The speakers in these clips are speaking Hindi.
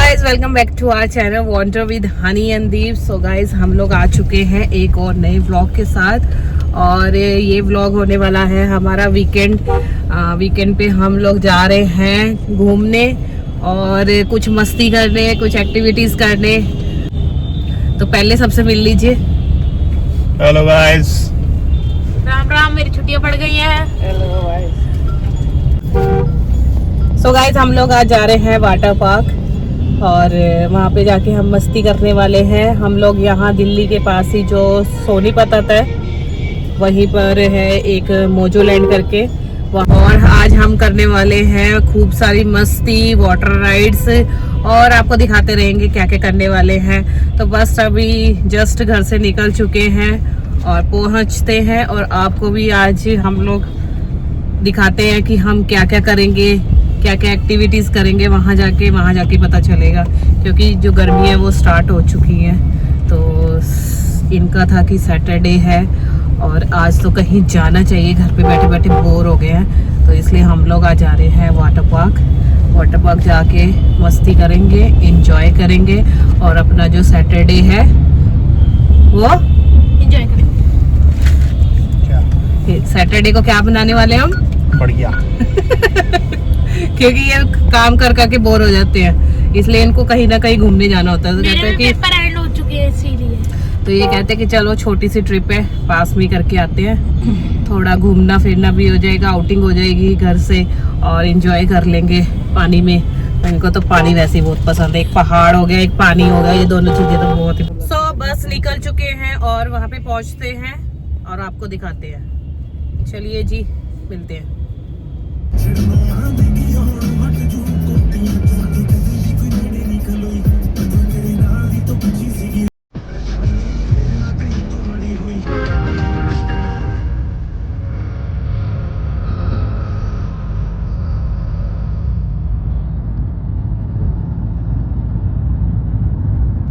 Guys welcome back to our channel wander with Honey and Deep. So guys हम लोग आ चुके हैं एक और नए व्लॉग के साथ और ये व्लॉग होने वाला है हमारा वीकेंड पे हम लोग जा रहे हैं घूमने और कुछ मस्ती करने, कुछ एक्टिविटीज करने। तो पहले सबसे मिल लीजिए। Hello guys. राम राम, मेरी छुट्टियां पड़ गई हैं। Hello guys. सो गाइस हम लोग आज जा रहे हैं वाटर पार्क और वहाँ पे जाके हम मस्ती करने वाले हैं। हम लोग यहाँ दिल्ली के पास ही जो सोनीपत आता है वहीं पर है एक मोजो लैंड करके, और आज हम करने वाले हैं खूब सारी मस्ती, वाटर राइड्स और आपको दिखाते रहेंगे क्या क्या करने वाले हैं। तो बस अभी जस्ट घर से निकल चुके हैं और पहुँचते हैं और आपको भी आज हम लोग दिखाते हैं कि हम क्या क्या करेंगे, क्या क्या एक्टिविटीज करेंगे। वहाँ जाके पता चलेगा क्योंकि जो गर्मी है वो स्टार्ट हो चुकी है। तो इनका था कि सैटरडे है और आज तो कहीं जाना चाहिए, घर पे बैठे बैठे बोर हो गए हैं, तो इसलिए हम लोग आज जा रहे हैं वाटर पार्क जाके मस्ती करेंगे, एंजॉय करेंगे और अपना जो सैटरडे है वो एंजॉय करेंगे। सैटरडे को क्या बनाने वाले हम? बढ़िया। क्योंकि ये काम कर करके बोर हो जाते हैं, इसलिए इनको कहीं ना कहीं घूमने जाना होता है। तो कहते हैं कि पेपर एंड हो चुके हैं इसीलिए। तो ये कहते हैं कि चलो छोटी सी ट्रिप है, पास में करके आते हैं, थोड़ा घूमना फिरना भी हो जाएगा, आउटिंग हो जाएगी घर से और एंजॉय कर लेंगे पानी में। इनको तो पानी वैसे ही बहुत पसंद है, एक पहाड़ हो गया, एक पानी हो गया, ये दोनों चीजें तो बहुत ही। सो बस निकल चुके हैं और वहाँ पे पहुँचते हैं और आपको दिखाते हैं। चलिए जी, मिलते हैं।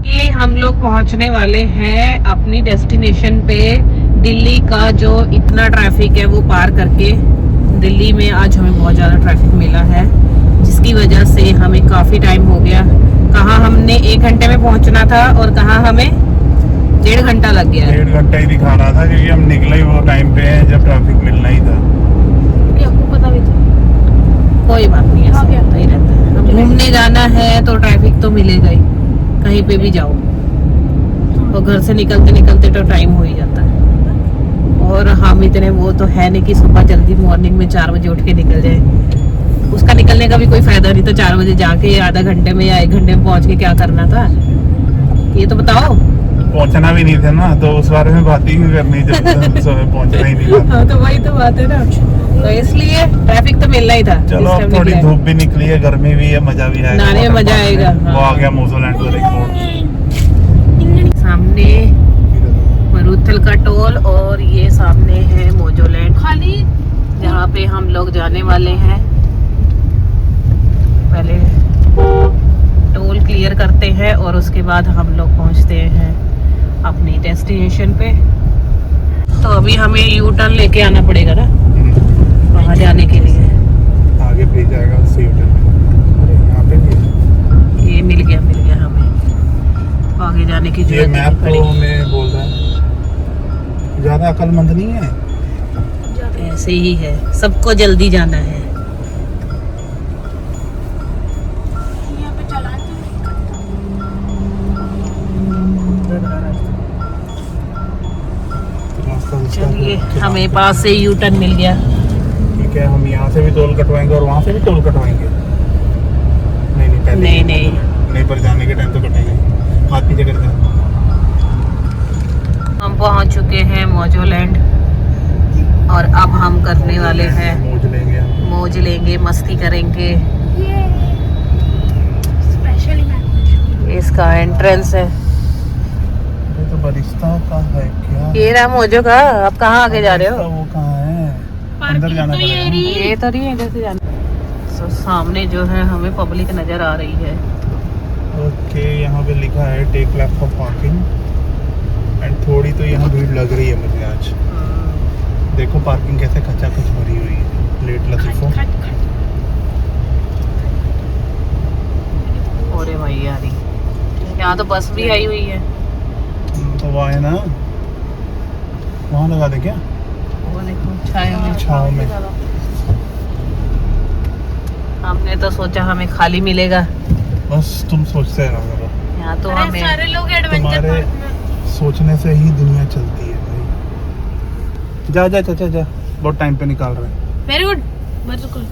ये हम लोग पहुंचने वाले हैं अपनी डेस्टिनेशन पे। दिल्ली का जो इतना ट्रैफिक है वो पार करके दिल्ली में आज हमें बहुत ज़्यादा ट्रैफिक मिला है, जिसकी वजह से हमें काफ़ी टाइम हो गया। कहाँ हमने 1 घंटे में पहुंचना था और कहाँ हमें 1.5 घंटा लग गया। 1.5 घंटा ही दिखा रहा था क्योंकि हम निकले ही वो टाइम पे है जब ट्रैफिक मिलना ही था। आपको पता भी था। कोई बात नहीं है, सब होता ही रहता है। अब घूमने जाना है तो ट्रैफिक तो मिलेगा ही, कहीं पे भी जाओ। और घर से निकलते निकलते तो टाइम हो ही जाता है। और हम इतने वो तो है नहीं कि सुबह जल्दी मॉर्निंग में 4 बजे उठ के निकल जाए, उसका निकलने का भी कोई फायदा नहीं। तो 4 बजे जाके आधा घंटे में या 1 घंटे में पहुंच के क्या करना था, ये तो बताओ। पहुंचना भी नहीं था ना, तो उस बारे में बात ही क्यों करनी जब पहुंचना ही नहीं था। हाँ, तो वही तो बात है ना, तो इसलिए ट्रैफिक तो मिलना ही था। चलो अब थोड़ी धूप भी निकली है, गर्मी भी है, मजा भी आएगा, नहाने में मजा आएगा। वो आ गया मोजो लैंड का रिकॉर्ड सामने मरुथल का टोल और ये सामने है मोजो लैंड खाली, जहाँ पे हम लोग जाने वाले हैं। पहले टोल क्लियर करते हैं और उसके बाद हम लोग पहुँचते हैं अपनी डेस्टिनेशन पे। तो अभी हमें यू टर्न लेके आना पड़ेगा ना वहाँ जाने के लिए। आगे भी जाएगा उसी यहाँ पे भी। ये मिल गया हमें, आगे जाने की ये जरूरत मैप नहीं पड़ी। तो हमें बोल रहा है ज्यादा अक्लमंद नहीं है, ऐसे ही है, सबको जल्दी जाना है। यहाँ पे चालान तो नहीं कटता। चलिए हमें पास से यू टर्न मिल गया। ठीक है, हम यहाँ से भी टोल कटवाएंगे और वहाँ से भी टोल कटवाएंगे। नहीं पहले नहीं पर जाने के टाइम तो कटेंगे। हाथ पीछे करते हैं। हम पहुंच चुके हैं मोजो लैंड और अब हम करने वाले हैं मौज लेंगे, मस्ती करेंगे। ये स्पेशली मैं इसका एंट्रेंस है, ये तो बरिस्ता का है क्या? ये रहा मोजो का। आप कहाँ आगे जा रहे हो? वो कहाँ है? अंदर जाना तो ये पड़ेगा। ये तो नहीं है, इधर से जाना। तो सामने जो है हमें पब्लिक नजर आ रही है। ओके, यहाँ पे लिखा है take left for parking and थोड़ी तो यहाँ भीड़ लग रही है मुझे आज। देखो पार्किंग कैसे खचाखच भरी हुई है। लेट लतीफो। और अरे भाई यार, यहाँ तो बस भी आई हुई है। तो वो है ना, वहाँ लगा दे क्या? वो देखो छाँव में। हमने तो सोचा हमें खाली मिलेगा, बस तुम सोचते रहो करो, यहाँ तो अरे हमें सारे लोग एडवेंचर तुम्हारे पार्क में। सोचने से ही दुनिया चलती है भाई। जा जा चाचा जा, बहुत टाइम पे निकाल रहे हैं। वेरी गुड, बिल्कुल।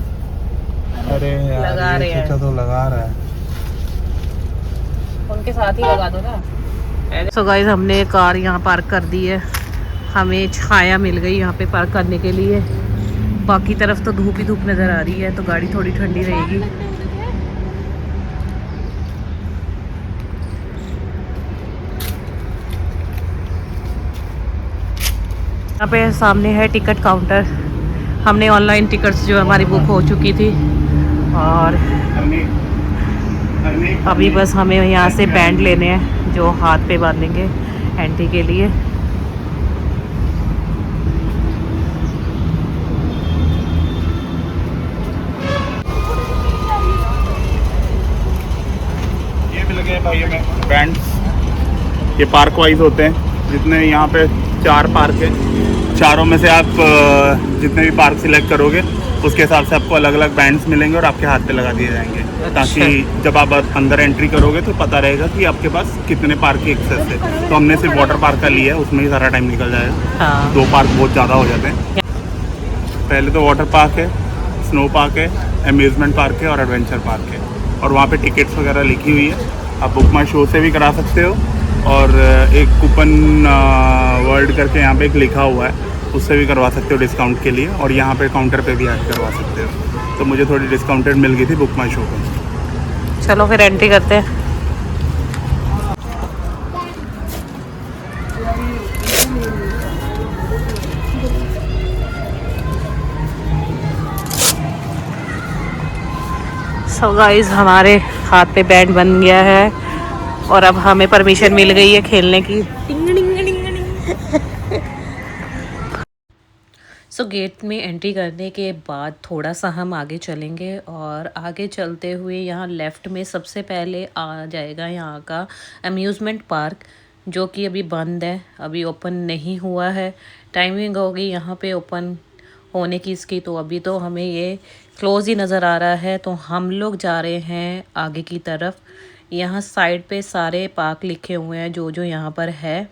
अरे यार लगा ये रहे हैं। चाचा तो लगा रहा है। उनके साथ ही लगा दो ना। सो गाइस, हमने कार यहाँ पार्क कर दी है। हमें छाया मिल गई यहाँ पे पार्क करने के लिए। बाकी तरफ तो धूप ही धूप नज़र आ रही है, तो गाड़ी थोड़ी ठंडी रहेगी। यहाँ पे सामने है टिकट काउंटर। हमने ऑनलाइन टिकट्स जो हमारी बुक हो चुकी थी, और अभी बस हमें यहाँ से बैंड लेने हैं जो हाथ पे बांधेंगे एंट्री के लिए। ये भी लगे हैं भाई हमें बैंड्स। ये पार्क वाइज होते हैं, जितने यहाँ पे 4 पार्क है, चारों में से आप जितने भी पार्क सिलेक्ट करोगे उसके हिसाब से आपको अलग अलग बैंड्स मिलेंगे और आपके हाथ पे लगा दिए जाएंगे। ताकि जब आप अंदर एंट्री करोगे तो पता रहेगा कि आपके पास कितने पार्क की एक्सेस है। तो हमने सिर्फ वाटर पार्क का लिया है, उसमें ही सारा टाइम निकल जाएगा। हाँ। 2 पार्क बहुत ज़्यादा हो जाते हैं। पहले तो वाटर पार्क है, स्नो पार्क है, अम्यूज़मेंट पार्क है और एडवेंचर पार्क है। और वहाँ पे टिकट्स वगैरह लिखी हुई है। आप बुक माई शो से भी करा सकते हो, और एक कूपन वर्ल्ड करके यहाँ पे एक लिखा हुआ है, उससे भी करवा सकते हो डिस्काउंट के लिए। और यहाँ पे काउंटर पे भी आके करवा सकते हो। तो मुझे थोड़ी डिस्काउंटेड मिल गई थी बुक माई शो पे। चलो फिर एंट्री करते हैं। सो गाइस, हमारे हाथ पे बैंड बन गया है और अब हमें परमिशन मिल गई है खेलने की। सो गेट में एंट्री करने के बाद थोड़ा सा हम आगे चलेंगे, और आगे चलते हुए यहाँ लेफ़्ट में सबसे पहले आ जाएगा यहाँ का अम्यूज़मेंट पार्क, जो कि अभी बंद है, अभी ओपन नहीं हुआ है। टाइमिंग होगी यहाँ पे ओपन होने की इसकी, तो अभी तो हमें ये क्लोज़ ही नज़र आ रहा है। तो हम लोग जा रहे हैं आगे की तरफ। यहाँ साइड पे सारे पार्क लिखे हुए हैं जो जो यहाँ पर है,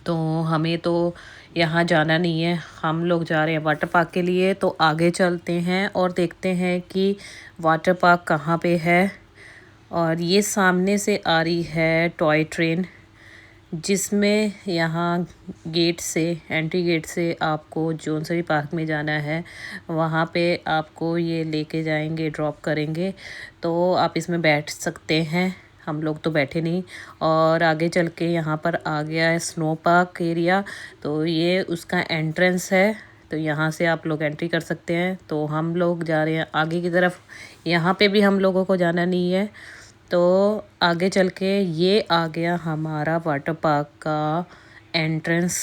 तो हमें तो यहाँ जाना नहीं है। हम लोग जा रहे हैं वाटर पार्क के लिए। तो आगे चलते हैं और देखते हैं कि वाटर पार्क कहाँ पे है। और ये सामने से आ रही है टॉय ट्रेन, जिसमें यहाँ गेट से, एंट्री गेट से आपको जोन से भी पार्क में जाना है वहाँ पे आपको ये लेके जाएंगे, ड्रॉप करेंगे। तो आप इसमें बैठ सकते हैं। हम लोग तो बैठे नहीं। और आगे चल के यहाँ पर आ गया है स्नो पार्क एरिया, तो ये उसका एंट्रेंस है। तो यहाँ से आप लोग एंट्री कर सकते हैं। तो हम लोग जा रहे हैं आगे की तरफ। यहाँ पे भी हम लोगों को जाना नहीं है। तो आगे चल के ये आ गया हमारा वाटर पार्क का एंट्रेंस,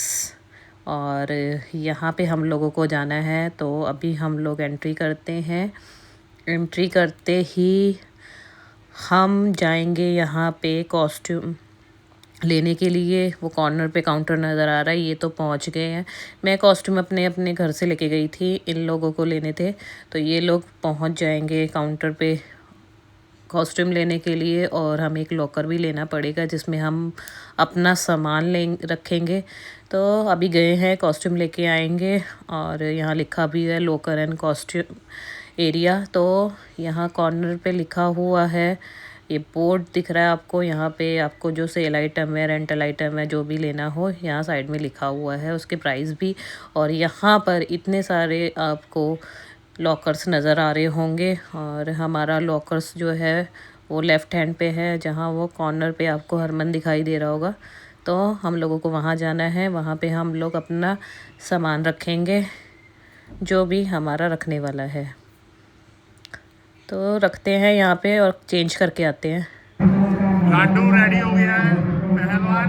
और यहाँ पे हम लोगों को जाना है। तो अभी हम लोग एंट्री करते हैं। एंट्री करते ही हम जाएंगे यहाँ पे कॉस्ट्यूम लेने के लिए। वो कॉर्नर पे काउंटर नज़र आ रहा है, ये तो पहुँच गए हैं। मैं कॉस्ट्यूम अपने अपने घर से लेके गई थी, इन लोगों को लेने थे। तो ये लोग पहुँच जाएंगे काउंटर पे कॉस्ट्यूम लेने के लिए। और हमें एक लॉकर भी लेना पड़ेगा जिसमें हम अपना सामान रखेंगे। तो अभी गए हैं, कॉस्ट्यूम लेके आएंगे। और यहाँ लिखा भी है लॉकर एंड कॉस्ट्यूम एरिया। तो यहाँ कॉर्नर पे लिखा हुआ है, ये बोर्ड दिख रहा है आपको। यहाँ पे आपको जो सेल आइटम है, रेंटल आइटम है, जो भी लेना हो, यहाँ साइड में लिखा हुआ है, उसके प्राइस भी। और यहाँ पर इतने सारे आपको लॉकर्स नज़र आ रहे होंगे। और हमारा लॉकर्स जो है वो लेफ़्ट हैंड पे है, जहाँ वो कॉर्नर पे आपको हरमन दिखाई दे रहा होगा। तो हम लोगों को वहाँ जाना है, वहाँ पे हम लोग अपना सामान रखेंगे जो भी हमारा रखने वाला है। तो रखते हैं यहाँ पे और चेंज करके आते हैं। लाडू रेडी हो गया है पहलवान।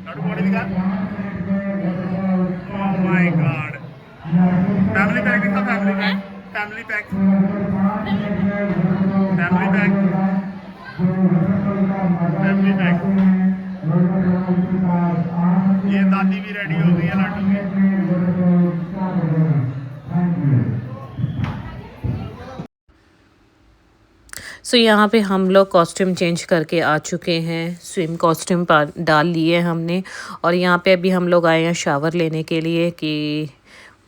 लाडू बॉडी दिखा। Oh my God. Family pack दिखा, family pack, family pack, family pack. ये दादी भी रेडी हो गई है लाडू की। सो यहाँ पे हम लोग कॉस्ट्यूम चेंज करके आ चुके हैं, स्विम कॉस्ट्यूम डाल लिए हमने। और यहाँ पे अभी हम लोग आए हैं शावर लेने के लिए, कि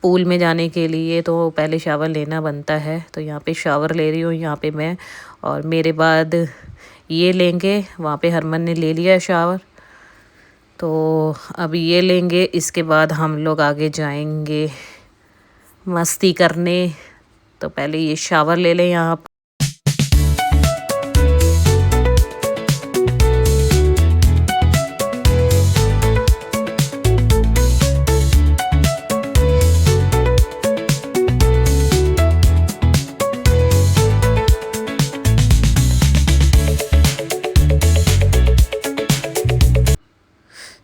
पूल में जाने के लिए तो पहले शावर लेना बनता है। तो यहाँ पे शावर ले रही हूँ यहाँ पे मैं, और मेरे बाद ये लेंगे। वहाँ पे हरमन ने ले लिया शावर, तो अभी ये लेंगे। इसके बाद हम लोग आगे जाएंगे मस्ती करने। तो पहले ये शावर ले लें यहाँ पर।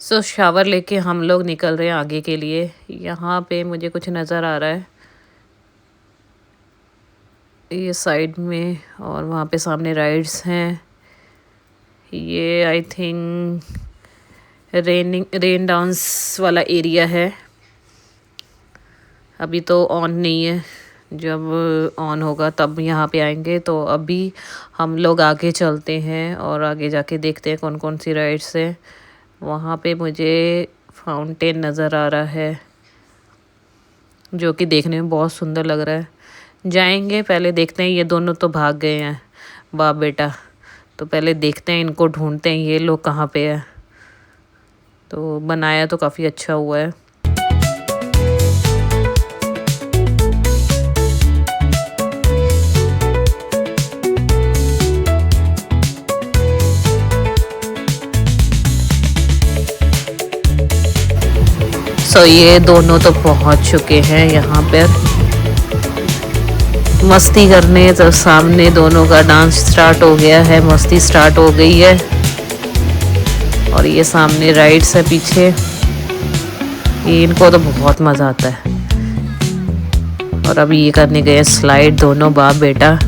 तो शावर लेके हम लोग निकल रहे हैं आगे के लिए। यहाँ पे मुझे कुछ नज़र आ रहा है ये साइड में, और वहाँ पे सामने राइड्स हैं। ये आई थिंक रेन डांस वाला एरिया है। अभी तो ऑन नहीं है, जब ऑन होगा तब यहाँ पे आएंगे। तो अभी हम लोग आगे चलते हैं और आगे जाके देखते हैं कौन कौन सी राइड्स है। वहाँ पे मुझे फाउंटेन नज़र आ रहा है, जो कि देखने में बहुत सुंदर लग रहा है। जाएंगे, पहले देखते हैं। ये दोनों तो भाग गए हैं, बाप बेटा। तो पहले देखते हैं, इनको ढूंढते हैं ये लोग कहाँ पे है। तो बनाया तो काफ़ी अच्छा हुआ है। सो ये दोनों तो पहुंच चुके हैं यहाँ पर मस्ती करने। तो सामने दोनों का डांस स्टार्ट हो गया है, मस्ती स्टार्ट हो गई है। और ये सामने राइड्स है पीछे। ये इनको तो बहुत मज़ा आता है। और अभी ये करने गए स्लाइड, दोनों बाप बेटा।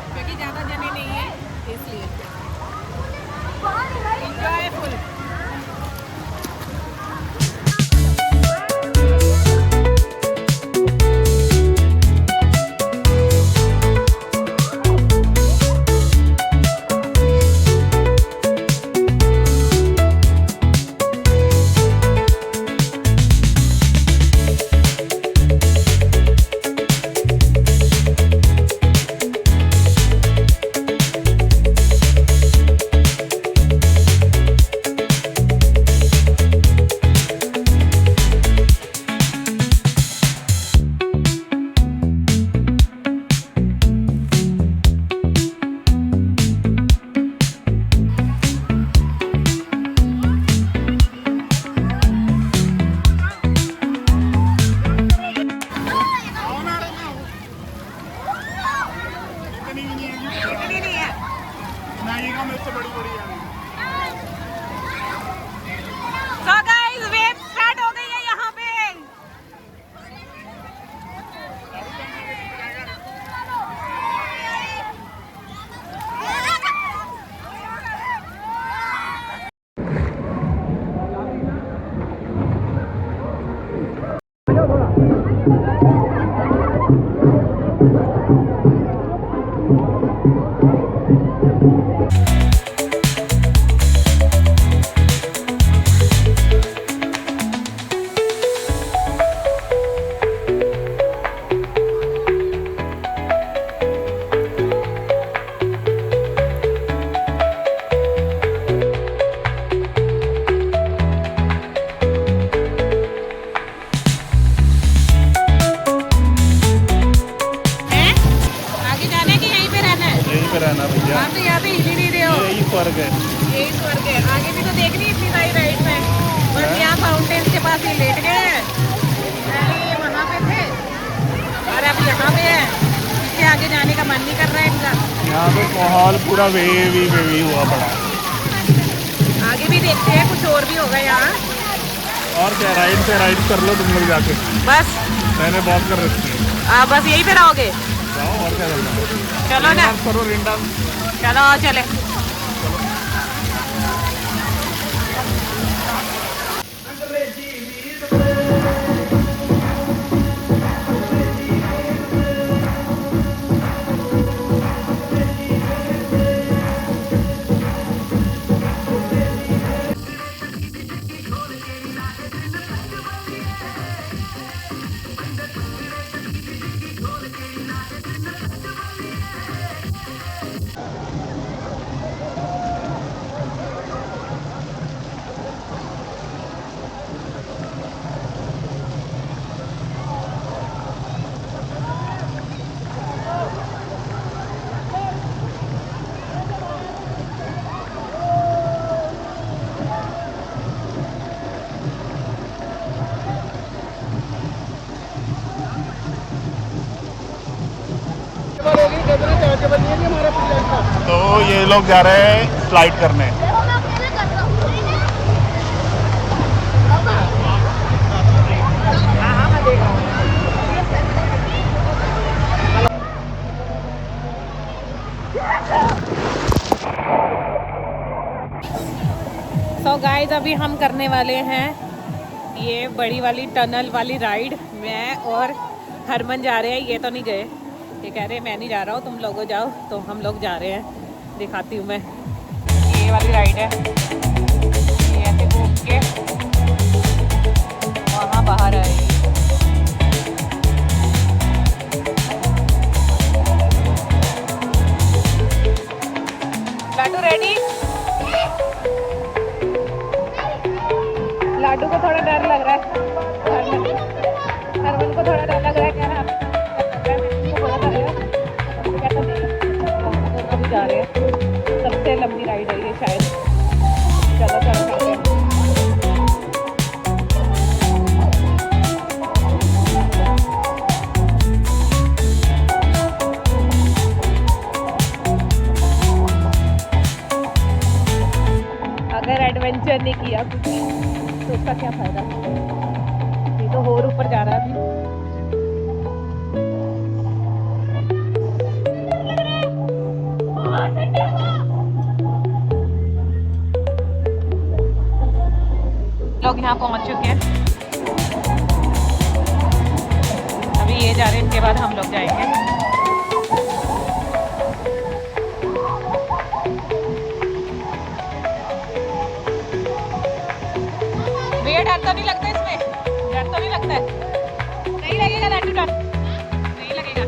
क्योंकि ज़्यादा जने नहीं है इसलिए एंजॉयफुल। पे रहना भैया, आप तो यहाँ पे हिल ही नहीं रहे हो। यही फर्क है। यही स्वर्ग है। आगे भी तो देखनी इतनी सारी राइड में, बस यहाँ फाउंटेन के पास ही लेट गए हैं। पहले ये वहाँ पे थे और अब यहाँ पे है। इसके आगे जाने का मन नहीं कर रहा है इनका। यहाँ पे माहौल पूरा वेवी हुआ पड़ा है। आगे भी देखते हैं, कुछ और भी होगा यहाँ। और क्या, राइड पे राइड कर लो तुम लोग जाके, बस मैंने बहुत कर रखी है। बस यहीं पे रहोगे। जाओ और क्या करना है। चलो ना, करो रेन डांस। चलो चले। तो ये लोग जा रहे हैं स्लाइड करने। सो गाइस, अभी हम करने वाले हैं ये बड़ी वाली टनल वाली राइड। मैं और हरमन जा रहे हैं, ये तो नहीं गए। ये कह रहे हैं मैं नहीं जा रहा हूँ, तुम लोग जाओ। तो हम लोग जा रहे हैं, दिखाती हूँ मैं। ये वाली राइड है, ये ऐसे घूम के वहाँ बाहर आएगी। लाडू रेडी? लाडू को थोड़ा डर लग रहा है, हरमन को थोड़ा डर लग रहा है। क्या नाम अभी जा रहे हैं, सबसे लंबी राइड है ये शायद। चलो चलो चलते हैं। अगर एडवेंचर नहीं किया कुछ तो उसका क्या फायदा। ये तो और ऊपर जा रहा है अभी। लोग यहाँ पहुँच चुके हैं, अभी ये जा रहे हैं, इनके बाद हम लोग जाएंगे। भैया डर तो नहीं लगता इसमें? डर तो नहीं लगता है? नहीं लगेगा लाडू, डर नहीं लगेगा,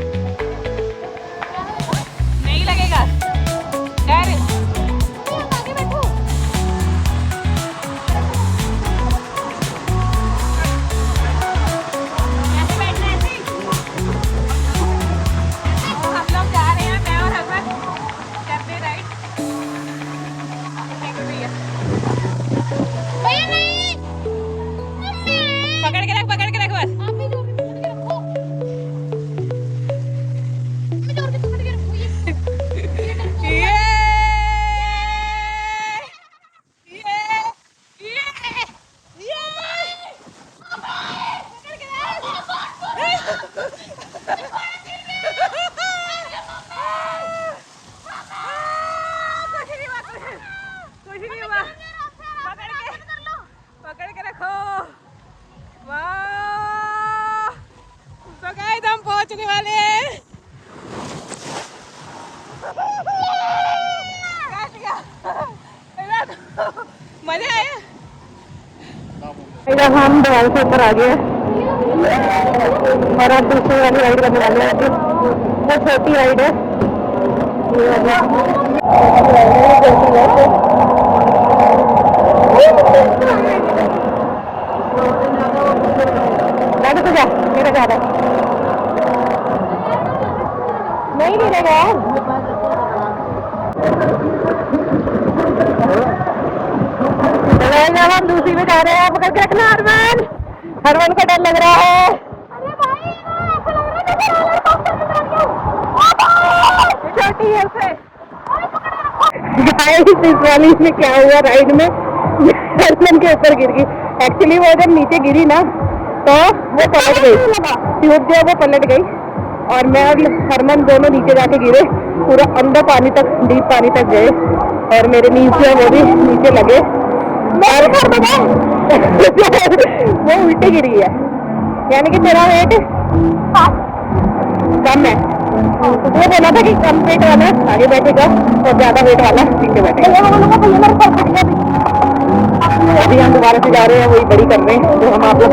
नहीं लगेगा डर। आगे बैठो। ऐसे बैठना है, ऐसे। हम लोग जा रहे हैं, मैं और हरमन करने राइड। भैया नहीं, पकड़ के रख बस। पकड़ के रखो। वाह, तो गाइस हम पहुंचने वाले हैं। मजा आया। इधर हम दवाल से ऊपर आ गए और अब दूसरी वाली राइड करने वाले हैं। वो छोटी राइड है, लाडू तो जा, मेरा जा रहा है। नहीं गिरेगा, में जा रहे हैं, पकड़ के रखना हरमन। हरमन को डर लग रहा है। अरे भाई ऐसा लग रहा है छोटी है उसे। इस वाली में क्या हुआ, राइड में हरमन के ऊपर गिर गई। एक्चुअली वो जब नीचे गिरी ना तो वो पलट गई, ट्यूब जो वो पलट गई और मैं और हरमन दोनों नीचे जाके गिरे, पूरा अंदर पानी तक, डीप पानी तक गए और मेरे नीचे जो है वो भी नीचे लगे। वो उल्टी गिरी है, यानी कि तेरा वेट कम है। वो बोला था कि कम वेट वाला आगे बैठेगा और ज्यादा वेट वाला पीछे बैठेगा। अभी हम दोबारा से जा रहे हैं, वही बड़ी कर रहे हैं जो हम आप लोग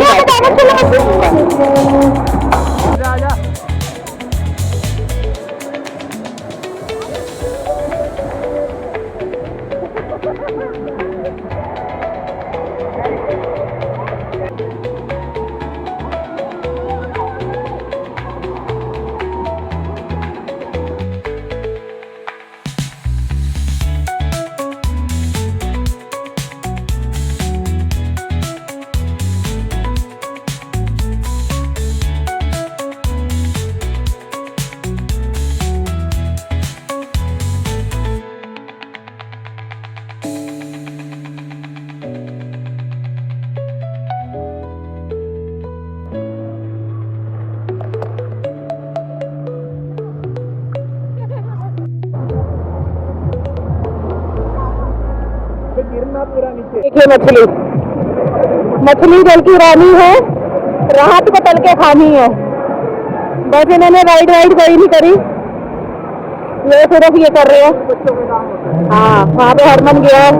देखिए मछली, मछली जल की रानी है, राहत को तल के खानी है। बस इन्होंने राइड कोई नहीं करी, ये सिर्फ ये कर रहे हैं। हाँ, वहाँ पे हरमन गया है।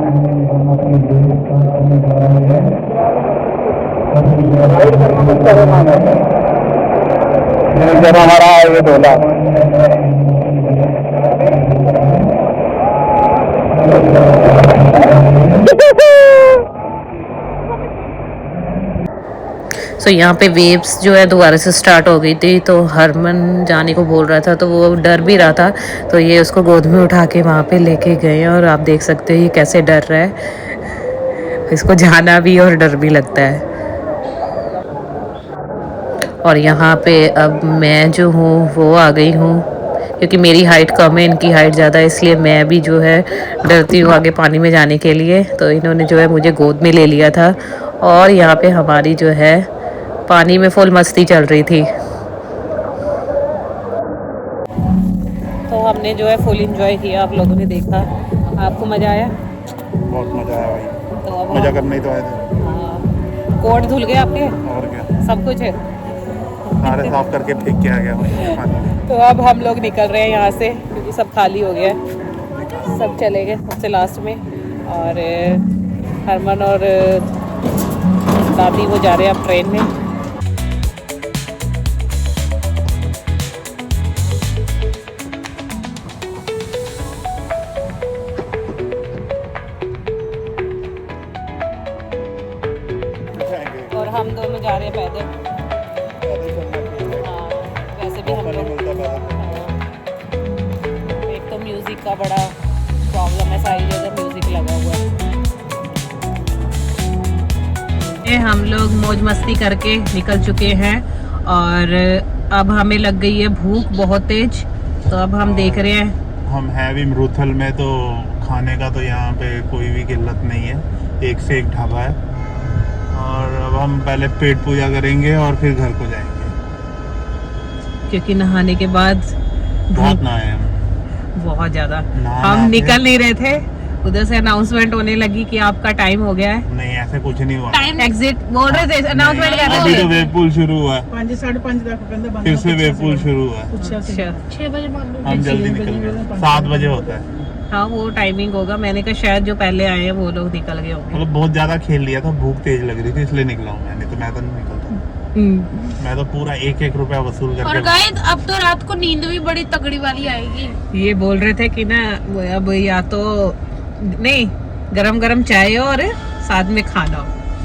हमारा ये डोला तो यहाँ पे वेव्स जो है दोबारा से स्टार्ट हो गई थी, तो हरमन जाने को बोल रहा था, तो वो डर भी रहा था, तो ये उसको गोद में उठा के वहाँ पे लेके गए और आप देख सकते हो ये कैसे डर रहा है। इसको जाना भी और डर भी लगता है। और यहाँ पे अब मैं जो हूँ वो आ गई हूँ, क्योंकि मेरी हाइट कम है, इनकी हाइट ज़्यादा है, इसलिए मैं भी जो है डरती हूँ आगे पानी में जाने के लिए। तो इन्होंने जो है मुझे गोद में ले लिया था और यहाँ पे हमारी जो है पानी में फुल मस्ती चल रही थी। तो हमने जो है फुल एंजॉय किया, आप लोगों ने देखा। आपको मज़ा आया? बहुत मज़ा आया भाई, तो अब मज़ा करने ही तो आए थे। कोट धुल गए आपके? और क्या, सब कुछ है। सारे साफ करके फेंक के आ गया भाई पानी में। तो अब हम लोग निकल रहे हैं यहाँ से, क्योंकि सब खाली हो गया है, सब चले गए सबसे लास्ट में। और हरमन और दादी वो जा रहे हैं अब ट्रेन में। और हम दोनों जा रहे हैं पैदल। हाँ, वैसे भी हम लोग, एक तो म्यूज़िक का बड़ा प्रॉब्लम है, सारी जगह म्यूज़िक लगा हुआ है। हम लोग मौज मस्ती करके निकल चुके हैं और अब हमें लग गई है भूख बहुत तेज। तो अब हम देख रहे हैं, हम हैं भी मरूथल में, तो खाने का तो यहाँ पे कोई भी किल्लत नहीं है, एक से एक ढाबा है। और अब हम पहले पेट पूजा करेंगे और फिर घर को जाएंगे, क्योंकि नहाने के बाद बहुत नहाए हम, बहुत ज़्यादा। नहा हम के- निकल नहीं रहे थे, उधर से अनाउंसमेंट होने लगी कि आपका टाइम हो गया है, नहीं ऐसे कुछ नहीं हुआ। एग्जिट बोल रहे थे, अनाउंसमेंट कर अभी रहे तो थे। वेव पूल शुरू हुआ है, 5:30 तक फिर से वेव पूल शुरू हुआ है। अच्छा, 6 बजे मान लो। हम जल्दी निकल गए, 7 बजे होता है। हाँ वो टाइमिंग होगा। मैंने कहा शायद जो पहले आए हैं वो लोग निकल गए होंगे। मतलब बहुत ज्यादा खेल लिया था, भूख तेज लग रही थी इसलिए निकला हूँ मैं, नहीं तो मैं तो नहीं निकलता। मैं तो पूरा 1-1 रुपया वसूल और करके। गाइस अब तो रात को नींद भी बड़ी तगड़ी वाली आएगी। ये बोल रहे थे कि ना अब या तो नहीं, गरम गरम चाय और साथ में खाना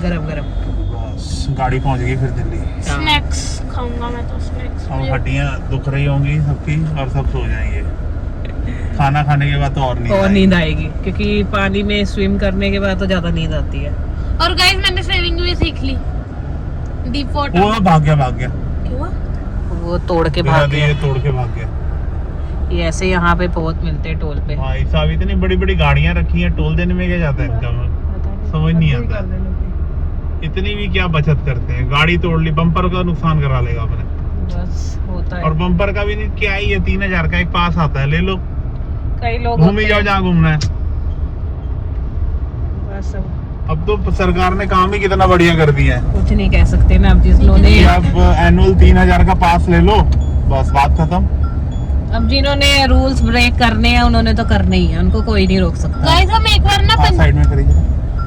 गरम गरम। बस गाड़ी पहुंच गई फिर दिल्ली। स्नैक्स खाऊंगा मैं तो, स्नैक्स। अब हड्डियां दुख रही होंगी सबकी और सब सो जाएंगे। खाना खाने के बाद तो और नींद और आएगी। नींद आएगी, क्योंकि पानी में स्विम करने के बाद तो ज्यादा नींद आती है। और गाइस मैंने स्विमिंग भी सीख ली डीप वाटर। वो भाग गया क्यों? वो तोड़ के भाग गया। ये तोड़ के भाग गया। ये ऐसे यहाँ पे बहुत मिलते हैं टोल पे। भाई साहब इतनी बड़ी बड़ी गाड़ियां रखी हैं, टोल देने में क्या जाता है इनका, समझ नहीं आता। इतनी भी क्या बचत करते हैं, गाड़ी तोड़ ली, बम्पर का नुकसान करा लेगा अपने। बस होता है। और बम्पर का भी नहीं, क्या ही है, 3000 का एक पास आता है, ले लो, कई लोग घूम ही जाओ जहाँ घूमना है। बस अब तो सरकार ने काम ही कितना बढ़िया कर दिया है। कुछ नहीं कह सकते ना, अब जिन्होंने अब एनुअल 3000 का पास ले लो, बस बात खत्म। अब जिन्होंने रूल्स ब्रेक करने हैं उन्होंने तो करने ही है, उनको कोई नहीं रोक सकता। गाइस हम एक बार ना साइड में करिए।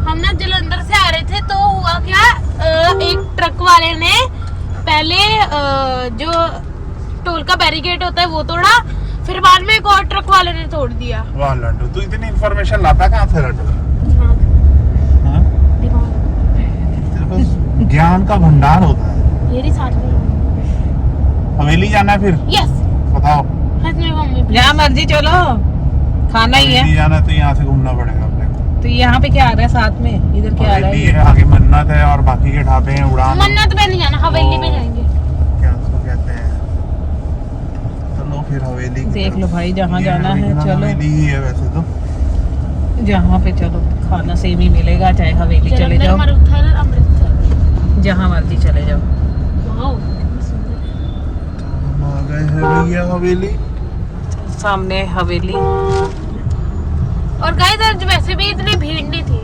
हम ना जलंधर से आ रहे थे तो हुआ क्या, एक ट्रक वाले ने पहले जो टोल का बैरिकेड होता है वो तोड़ा, फिर बाद में एक और ट्रक वाले ने तोड़ दिया। वाह लड्डू, तू इतनी इन्फॉर्मेशन लाता कहाँ से लड्डू? हाँ? तेरे पास ज्ञान का भंडार होता है। मेरी साथ में हवेली जाना है फिर? यस, बताओ। साथ में मम्मी। जहाँ मर्जी चलो, खाना ही है। हवेली जाना है तो यहाँ से घूमना पड़ेगा अपने को। तो यहाँ पे क्या आ रहा है साथ में, इधर क्या आ रहा हवेली है? है, आगे मन्नत है और बाकी के ढाबे हैं, उड़ान। मन्नत पे नहीं जाना, हवेली पे जाएंगे। क्या उसको कहते हैं, चलो फिर हवेली की देख तरफ। लो भाई, जहाँ ये जाना है original चलो। हवेली ही है वैसे तो। जहाँ पे चलो खाना सेम ही मिलेगा, चाहे हवेली चले जलंधर, जाओ, मरुथल, अमृतसर। जहाँ मर्जी चले जाओ। वाओ कितना सुंदर। हम आ गए हैं भैया हवेली। सामने हवेली। और गाइस आज वैसे भी इतनी भीड़ नहीं थी।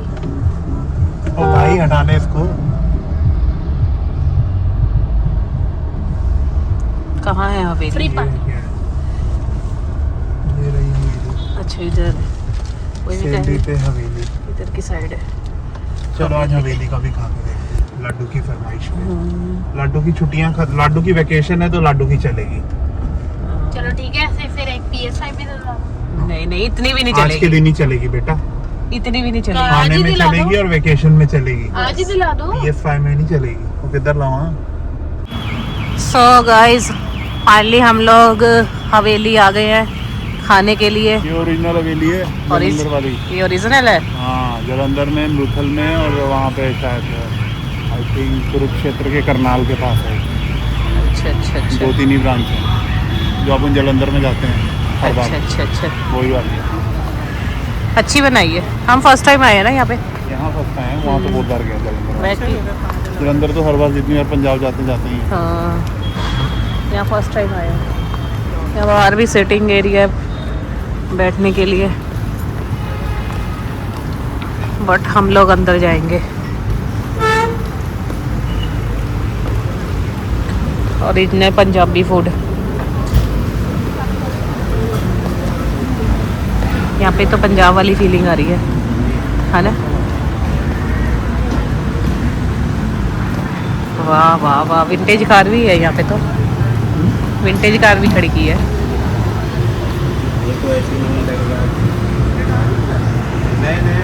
ओ भाई हटाने इसको। कहाँ है हवेली? Free park. ये रही हवेली, अच्छा इधर, वही भी सेंडी कह पे हवेली। इधर की साइड है। चलो आज हवेली का भी खा के देखते हैं, लड्डू की फरमाइश पे। लड्डू की छुट्टियां, लड्डू की वैकेशन है तो लड्डू की चलेगी। चलो ठीक है, ऐसे फिर एक PS5 भी दिलवा दो। नहीं नहीं, इतनी भी नहीं आज के चलेगी, दिन ही चलेगी बेटा, इतनी भी नहीं चलेगी। आज खाने ही में दिला दो। चलेगी और वैकेशन में चलेगी। आज ही दिला दो। PS5 में नहीं चलेगी। वो किधर लाऊं? सो गाइस फाइनली हम लोग हवेली आ गए हैं खाने के लिए। ये ओरिजिनल हवेली है, और इस- जलंधर वाली। ये ओरिजिनल है। हाँ, जलंधर में, मरुथल में, और वहाँ पे शायद आई थिंक कुरुक्षेत्र के करनाल के पास है। अच्छा अच्छा अच्छा 2-3 ही ब्रांच है जो अपन जलंधर में जाते हैं हर अच्छा बार, अच्छा अच्छा। वही वाली है। अच्छी बनाई है, हम फर्स्ट टाइम आए हैं ना यहाँ पे। यहाँ सस्ता है, वहाँ तो बहुत बार गया जलंधर। मैं जलंधर तो हर बार जितनी बार पंजाब जाते ही हैं। हाँ, यहाँ फर्स्ट टाइम आए हैं। यहाँ बाहर भी सिटिंग एरिया है बैठने के लिए, बट हम लोग अंदर जाएंगे। और इतने पंजाबी फूड यहाँ पे, तो पंजाब वाली फीलिंग आ रही है ना। वाह वाह वाह, विंटेज कार भी है यहाँ पे, तो विंटेज कार भी खड़ी की है। ये तो ऐसे नहीं लगेगा। नहीं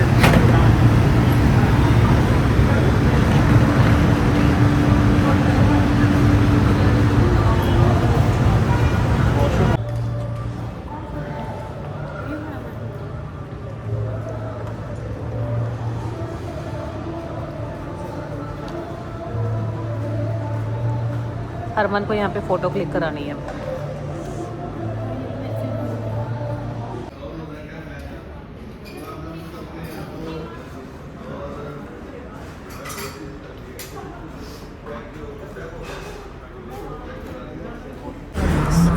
हरमन को यहाँ पे फोटो क्लिक करानी है।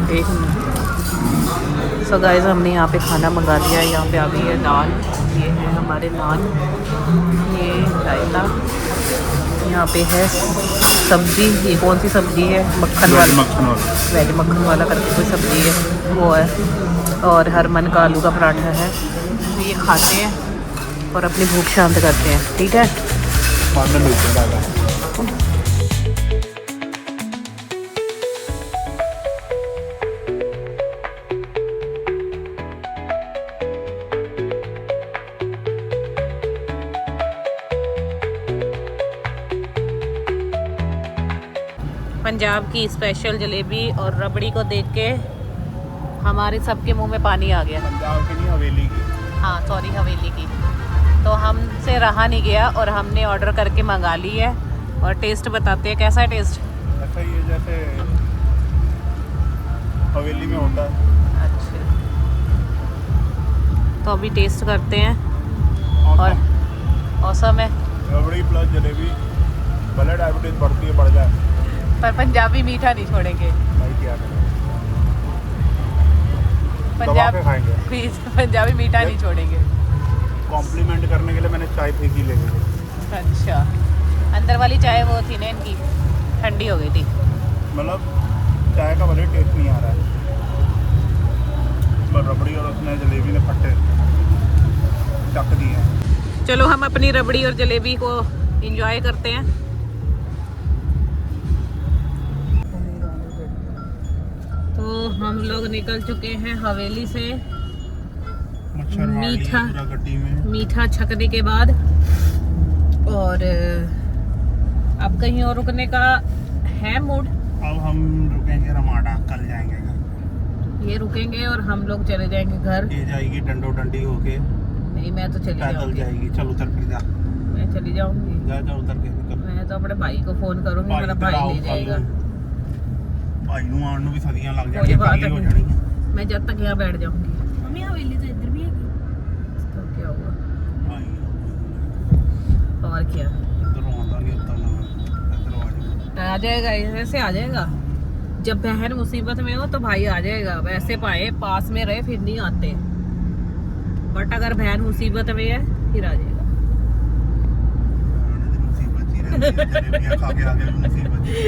एक मिनट। सो गाइस हमने यहाँ पे खाना मंगा लिया है। यहाँ पे आ गई है दाल, ये है हमारे नान, ये रायता, यहाँ पे है सब्जी। ये कौन सी सब्जी है? मक्खन वाली, वेज मक्खन वाला करके कोई सब्जी है वो है। और हरमन का आलू का पराठा है। तो ये खाते हैं और अपनी भूख शांत करते हैं, ठीक है। बाद में मिलते हैं, बाय बाय। पंजाब की स्पेशल जलेबी और रबड़ी को देख के हमारे सबके मुंह में पानी आ गया। पंजाब की नहीं, हवेली की। हाँ सॉरी, हवेली की। तो हमसे रहा नहीं गया और हमने ऑर्डर करके मंगा ली है। और टेस्ट बताते हैं कैसा है टेस्ट। ऐसा ही है जैसे हवेली में होता है। अच्छा, तो अभी टेस्ट करते हैं। और औसम है। रबड़ी प्लस जलेबी, भले डायबिटीज बढ़ती है बढ़ जाए, पर पंजाबी मीठा नहीं छोड़ेंगे। भाई क्या करें, पंजाब दबा के खाएंगे। पंजाबी मीठा नहीं छोड़ेंगे। कॉम्प्लीमेंट करने के लिए मैंने चाय फेंकी ले गई। अच्छा, अंदर वाली चाय वो थी ना इनकी, ठंडी हो गई थी। मतलब चाय का भले टेस्ट नहीं आ रहा है, पर रबड़ी और उसने जलेबी ने फट्टे चक दिए हैं। चलो हम अपनी रबड़ी और जलेबी को एंजॉय करते हैं। तो हम लोग निकल चुके हैं हवेली से मीठा गड्डी में मीठा छकने के बाद, और अब कहीं और रुकने का है मूड। अब हम रुकेंगे रमाडा, कल जाएंगे घर। ये रुकेंगे और हम लोग चले जाएंगे घर। ये जाएगी डंडो डंडी होके। नहीं, मैं तो चली पैदल जाऊंगी। जाएगी। चल उतर फिर जा, मैं चली जाऊंगी। जा उतर के निकल। मैं तो अपने भाई को फोन करूंगी, मेरा भाई ले जाएगा। भाई ਨੂੰ ਆਉਣ ਨੂੰ ਵੀ ਸਦੀਆਂ ਲੱਗ कोई ਜਾਣੀਆਂ, बात ਖਾਲੀ ਹੋ नहीं। ਜਾਣੀ ਹੈ। मैं जब तक यहाँ बैठ जाऊंगी। मम्मी हवेली तो इधर भी है। तो क्या हुआ, ਭਾਈ और क्या ਇਧਰੋਂ ਆਉਂਦਾ ਨਹੀਂ ਉੱਤਰ ਨਾ, ਇਧਰੋਂ ਆ ਜਾ। आ जाएगा, ऐसे आ जाएगा। जब बहन मुसीबत में हो तो भाई आ जाएगा। वैसे पाए पास में रहे फिर नहीं आते, बट अगर बहन मुसीबत में है फिर आ जाएगा। मुसीबत ही रहती है, जलेबियां खा के आगे मुसीबत ही।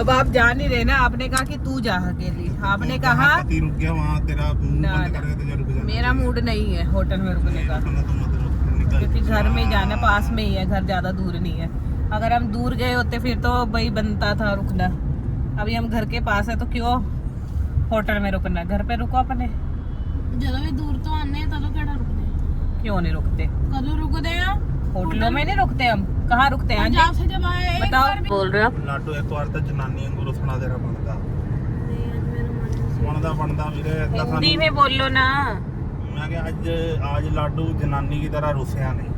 अब आप जान ही रहे ना, आपने कहा कि तू जा अकेली। आपने कहा पति रुक गया वहाँ, तेरा मुंह ना, बंद ना। करके तुझे रुक जाना। मेरा मूड नहीं है होटल में रुकने का, रुकना तो मत रुक, निकल। क्योंकि घर में जाना, पास में ही है घर, ज्यादा दूर नहीं है। अगर हम दूर गए होते फिर तो भाई बनता था रुकना। अभी हम घर के पास है तो क्यों होटल में रुकना, घर पे रुको अपने। ਜਦੋਂ ਵੀ ਦੂਰ ਤੋਂ ਆਨੇ ਆ ਤਦੋਂ ਕਿਹੜਾ ਰੁਕਦੇ क्यों नहीं रुकते, ਕਦੋਂ ਰੁਕਦੇ ਆ होटलों में नहीं रुकते हम, कहाँ रुकते हैं? ਪੰਜਾਬ से जब आए एक बताओ, बार भी बोल रहे हो आप? ਲਾਡੋ ਇੱਕ ਵਾਰ ਤਾਂ ਜਨਾਨੀ ਵਾਂਗੂ ਰੁਸਣਾ ਤੇਰਾ ਬਣਦਾ ਵੀਰੇ, ਏਦਾਂ हिंदी ਸਾਨੂੰ। में बोलो ना। मैं क्या आज लाडू जनानी की तरह रुसिया नहीं,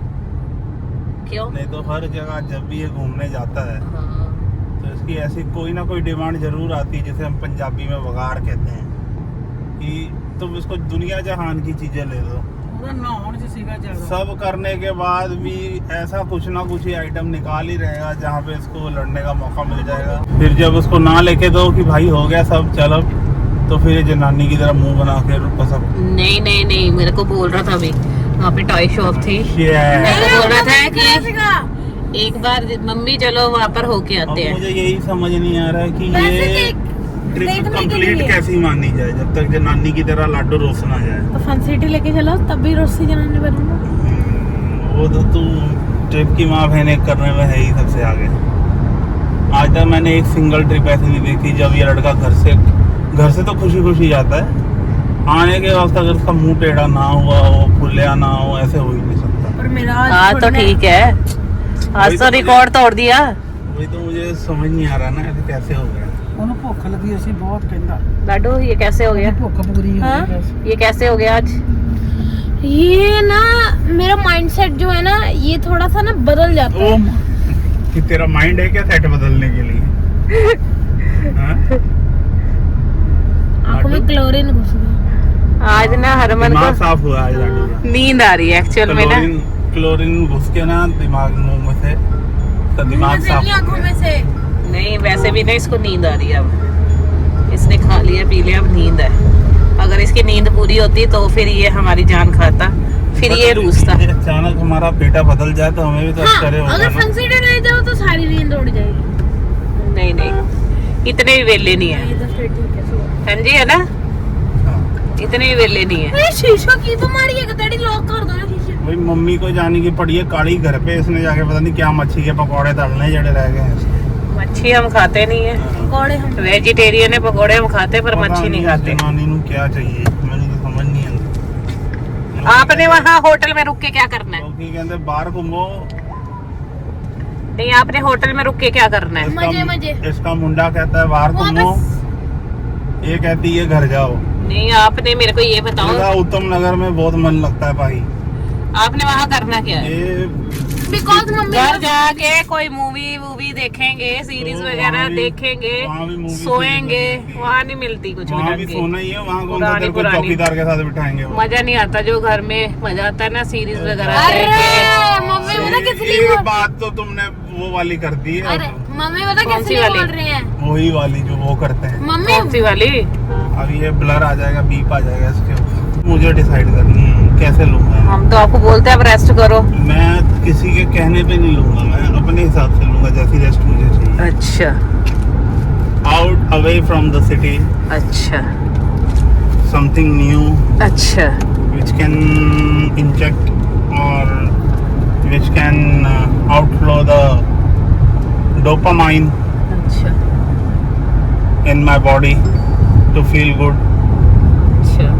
क्यों? नहीं तो हर जगह जब भी ये घूमने जाता है हाँ। तो इसकी ऐसी कोई ना कोई डिमांड जरूर आती है, जिसे हम पंजाबी में वगाड़ कहते हैं, कि तुम इसको दुनिया जहान की चीजें ले दो। सब करने के बाद भी ऐसा कुछ ना कुछ ही आइटम निकाल ही रहेगा जहाँ पे इसको लड़ने का मौका मिल जाएगा। फिर जब उसको ना लेके दो कि भाई हो गया सब चलो, तो फिर ये जनानी की तरह मुंह बना के सब। नहीं नहीं नहीं, मेरे को बोल रहा था अभी, वहाँ पे टॉय शॉप थी, मेरे को बोल रहा था कि एक बार मम्मी चलो वहाँ पर होके आते हैं। मुझे यही समझ नहीं आ रहा है कि वैसे ये ट्रिप देखने के कंप्लीट लिए। कैसी मानी जाए जब तक जनानी की तरह लाडो रोस ना जाए। तो फन सिटी लेके चलो तब भी रोसी जनाने बनूंगा। वो तो तू ट्रिप की माँ बहने करने में है ही सबसे आगे। आज तक मैंने एक सिंगल ट्रिप ऐसी नहीं देखी जब ये लड़का घर से तो खुशी खुशी जाता है, आने के वक्त अगर उसका मुंह टेढ़ा ना हुआ हो, फुलिया ना हो, ऐसे हो ही नहीं सकता। पर मेरा आज तो ठीक है, आज तो रिकॉर्ड तोड़ दिया। वही तो मुझे समझ नहीं आ रहा ना, ऐसे कैसे हो गया। ਉਹਨੂੰ ਭੁੱਖ ਲੱਗੀ ਅਸੀਂ ਬਹੁਤ ਕਹਿੰਦਾ लाडू ये कैसे हो गया? ਭੁੱਖ ਪੂਰੀ ਹੋ हाँ? ਗਈ ये कैसे हो गया आज? ये ना मेरा माइंडसेट जो है ना ये थोड़ा सा ना बदल जाता है। कि तेरा माइंड है क्या सेट बदलने के लिए? हाँ? आंखों में क्लोरीन घुस गया। आज ना हरमन दिमाग को साफ हुआ आज लाडू का। नींद आ रही है एक्चुअल में ना। क्लोरीन घुस के ना दिमाग मुंह में से, तो दिमाग मुंह से साफ नहीं, हो आंखों गया। में से। नहीं वैसे भी ना इसको नींद आ रही है अब, इसने खा लिया पी लिया, अब नींद है। अगर इसकी नींद पूरी होती तो फिर ये हमारी जान खाता, फिर ये रूसता। अचानक हमारा पेटा बदल जाए तो हमें भी तो हाँ, करे होगा अगर ना। फन सिटी ले जाओ तो सारी नींद उड़ जाएगी। नहीं नहीं, इतने भी वेले नहीं है। ये तो फिर ठीक है। हाँ जी, है ना, हाँ। इतने भी वेले नहीं है। अरे शीशा की बीमारी है, कतड़ी लॉक कर दो ना शीशे। भाई मम्मी को जाने की पड़ी है काली घर पे, इसने जाके पता नहीं क्या मच्छी के पकौड़े तलने जड़े रह गए हैं। मच्छी हम खाते नहीं है, पकौड़े हम वेजिटेरियन है, पकौड़े हम खाते पर पता मच्छी नहीं खाते। जनानी नू क्या चाहिए मैंने तो समझ नहीं आती। आपने वहाँ होटल में रुक के क्या करना है? लोग कहते बाहर घूमो, नहीं आपने होटल में रुक के क्या करना है? मजे। इसका मुंडा कहता है बाहर घूमो, ये कहती है घर जाओ। नहीं आपने मेरे को ये बताओ, उत्तम नगर में बहुत मन लगता है भाई। आपने वहाँ करना क्या है? ये बिकॉज मम्मी घर जाके कोई मूवी देखेंगे, सीरीज तो वगैरह वहाँ भी- देखेंगे, वहाँ भी movie सोएंगे, सीरीज मिलती है। वहाँ नहीं मिलती कुछ भी वहाँ ढंग भी की। सोना ही है, वहाँ कौन सा पुरानी तेरे को पुरानी। चौकीदार के साथ बिठाएंगे वो। मजा नहीं आता जो घर में मजा आता है ना सीरीज वगैरह अरे देख के। मम्मी पता किस लिए ये बात तो तुमने वो वाली कर दी है। अरे मम्मी पता कौन किस सी लिए वाली? बोल रहे हैं वही वाली जो वो करते हैं। मम्मी कौन सी वाली? अब ये ब्लर आ जाएगा, बीप आ जाएगा इसके ऊपर। मुझे डिसाइड करनी है कैसे लूंगा। हम तो आपको बोलते हैं अब रेस्ट करो। मैं किसी के कहने पे नहीं लूंगा, मैं अपने हिसाब से लूंगा जैसी रेस्ट मुझे चाहिए। अच्छा out away from the city, अच्छा समथिंग न्यू अच्छा which can inject or which can outflow the dopamine अच्छा in my body to feel good. अच्छा।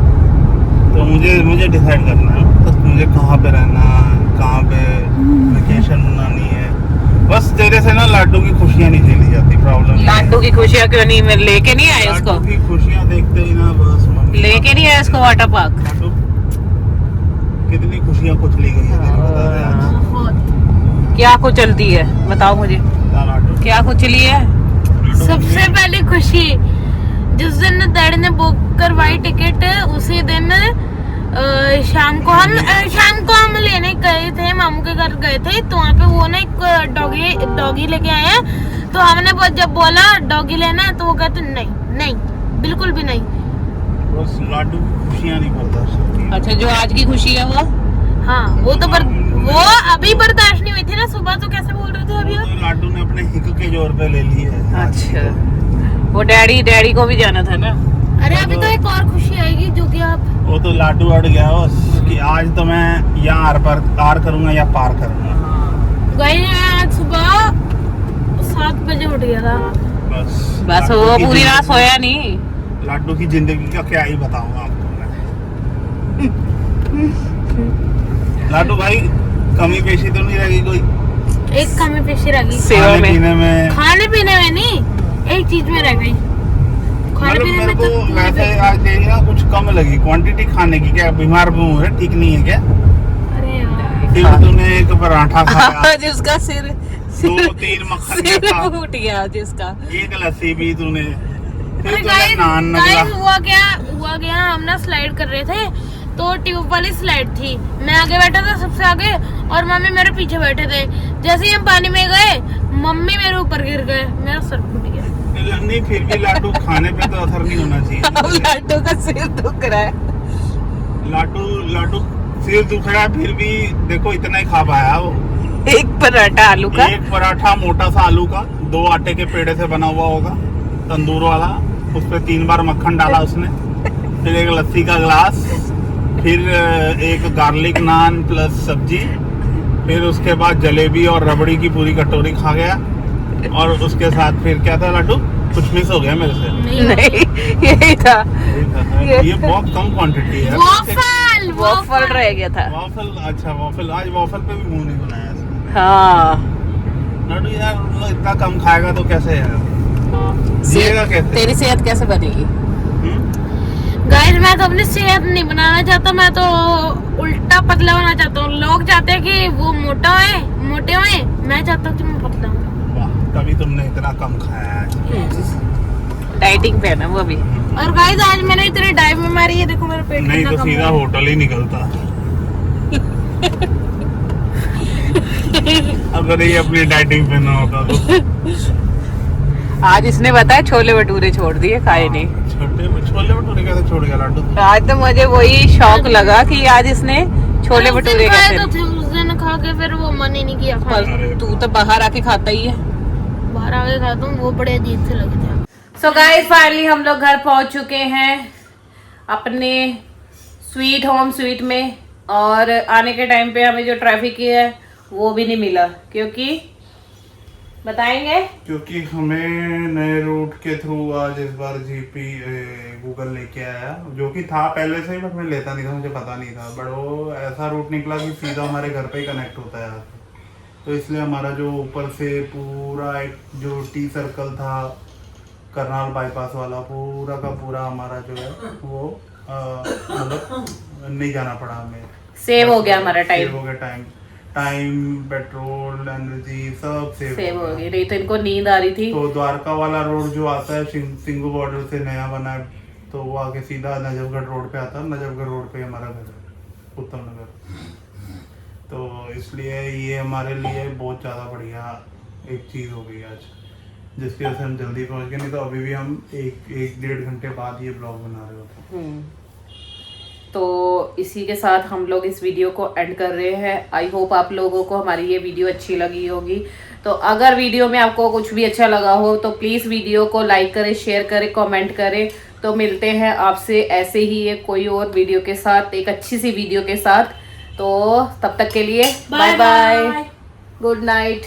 तो मुझे डिसाइड करना है तो मुझे कहाँ पे रहना है, कहाँ पे वेकेशन मनानी है। बस तेरे से ना लाडू की खुशियाँ नहीं झेली जाती। प्रॉब्लम लाडू की खुशियाँ क्यों नहीं, मैं लेके नहीं आए उसको? लाडू की खुशियाँ देखते ही ना बस मम्मी लेके नहीं आए उसको वाटर पार्क? लाडू कितनी खुशियाँ कुचली गई है तेरे बता रहे आज। बहुत क्या कुचलती है बताओ मुझे, लाडू क्या कुचली है? सबसे पहली खुशी जिस दिन डैडी ने बुक करवाई टिकट, उसी दिन शाम को हम लेने गए थे, मामू के घर गए थे, तो वहाँ पे वो ना एक डॉगी लेके आए हैं। तो हमने जब बोला डॉगी लेना है तो वो कहते नहीं नहीं बिल्कुल भी नहीं। बस लाडू की खुशियाँ नहीं बर्दाश्त होती। अच्छा जो आज की खुशी है वो? हाँ वो तो वो अभी बर्दाश्त नहीं हुई थी ना, सुबह तो कैसे बोल रहे थे अभी आप? तो लाडू ने अपने हिक के जोर पे ले ली है। अच्छा वो डैडी को भी जाना था ना। अरे अभी तो एक और खुशी आएगी जो कि आप वो तो लाडू अड़ गया बस कि आज तो मैं या आर करूंगा या पार करूंगा। गए हैं। आज सुबह 7 बजे उठ गया था। बस बस वो पूरी रात सोया नहीं। लाडू की जिंदगी का क्या ही बताऊंगा आपको मैं। लाडू भाई कमी पेशी तो नहीं रहेगी कोई? एक कमी पेशी रह गई सेवा खाने में पीने में? खाने पीने में नहीं, एक चीज में रह गई। खाने मतलब पीने मेरे में को तो वैसे आज तेरी ना कुछ कम लगी क्वांटिटी खाने की। क्या बीमार है, ठीक नहीं है क्या? अरे यार फिर तूने एक पराठा खाया, जिसका सिर 2-3 मक्खन सिर खा, फूट गया जिसका। एक लस्सी भी तूने, फिर अरे तूने नान गाइस नगला। हुआ क्या हम ना स्लाइड कर रहे थे, तो ट्यूब वाली स्लाइड थी। मैं आगे बैठा था सबसे आगे और मम्मी मेरे पीछे बैठे थे। जैसे ही हम पानी में गए मम्मी मेरे ऊपर गिर गए, मेरा सर फूट गया। नहीं फिर भी लाडू खाने पे तो असर नहीं होना चाहिए। अब लाडू का सिर दुख रहा है। लाडू सिर दुख रहा है फिर भी देखो इतना ही खा पाया वो। एक पराठा आलू का, एक पराठा मोटा सा आलू का, 2 आटे के पेड़े से बना हुआ होगा तंदूर वाला, उस पे 3 बार मक्खन डाला उसने, फिर एक लस्सी का गिलास, फिर एक गार्लिक नान प्लस सब्जी, फिर उसके बाद जलेबी और रबड़ी की पूरी कटोरी खा गया। और उसके साथ फिर क्या था लाडू? कुछ मिस हो गया मेरे से। नहीं यही था। ये बहुत कम क्वांटिटी है। वॉफल रह गया था। वॉफल, अच्छा वॉफल, आज वॉफल पे भी मुंह नहीं बनाया इसने। हाँ लाडू यार मतलब इतना कम खाएगा तो कैसे यार जिएगा कैसे? तेरी सेहत कैसे बनेगी? गाइस मैं तो अपनी सेहत नहीं बनाना चाहता, मैं तो उल्टा पतला होना चाहता हूँ। लोग चाहते हैं कि वो मोटे होए, मैं चाहता हूँ कि मैं पतला हूँ। वाह, तभी तुमने इतना कम खाया है आज। डाइटिंग पे है ना वो भी। और गाइस आज मैंने इतनी डाइव में मारी है, देखो मेरा पेट नहीं कितना तो कम सीधा है। होटल ही निकलता। अगर ये अपनी डाइटिंग पे ना होता तो। आज इसने बताया छोले भटूरे छोड़ दिए, खाए नहीं। छोले भटूरे कैसे छोड़ गया लाडू? आज तो मुझे वही शौक लगा कि आज इसने छोले उस दिन भटूरे खाए कैसे। तो थे, उस दिन खा के फिर वो मन ही नहीं किया खाने पर तू तो बाहर आके खाता ही है। का। बाहर आके खाता हूँ, वो बड़े अजीब से लगे थे। सो गाइस फाइनली हम लोग घर पहुंच चुके हैं अपने स्वीट होम स्वीट में, और आने के टाइम पे हमें जो ट्रैफिक है वो भी नहीं मिला, क्योंकि बताएंगे क्योंकि हमें नए रूट के थ्रू आज इस बार जीपी गूगल लेके आया, जो कि था पहले से ही बट मैं लेता नहीं था, मुझे पता नहीं था। बट वो ऐसा रूट निकला कि सीधा हमारे घर पे ही कनेक्ट होता है। तो इसलिए हमारा जो ऊपर से पूरा एक जो टी सर्कल था करनाल बाईपास वाला, पूरा का पूरा हमारा जो है वो मतलब नहीं जाना पड़ा हमें। सेव हो गया हमारा टाइम। सेव हो गया टाइम, पेट्रोल, एनर्जी सब सेव हो गई, नहीं तो इनको नींद आ रही थी। तो द्वारका वाला रोड जो आता है सिंगू बॉर्डर से नया बना है, तो वो आके सीधा नजफगढ़ रोड पे आता है। नजफगढ़ रोड पे हमारा घर है, उत्तम नगर। तो इसलिए ये हमारे लिए बहुत ज़्यादा बढ़िया एक चीज़ हो गई आज, जिसकी वजह से हम जल्दी पहुंच गए। नहीं तो अभी भी हम एक 1.5 घंटे बाद ये ब्लॉग बना रहे होते। तो इसी के साथ हम लोग इस वीडियो को एंड कर रहे हैं। आई होप आप लोगों को हमारी ये वीडियो अच्छी लगी होगी। तो अगर वीडियो में आपको कुछ भी अच्छा लगा हो तो प्लीज़ वीडियो को लाइक करें, शेयर करें, कमेंट करें। तो मिलते हैं आपसे ऐसे ही एक कोई और वीडियो के साथ, एक अच्छी सी वीडियो के साथ। तो तब तक के लिए बाय बाय, गुड नाइट।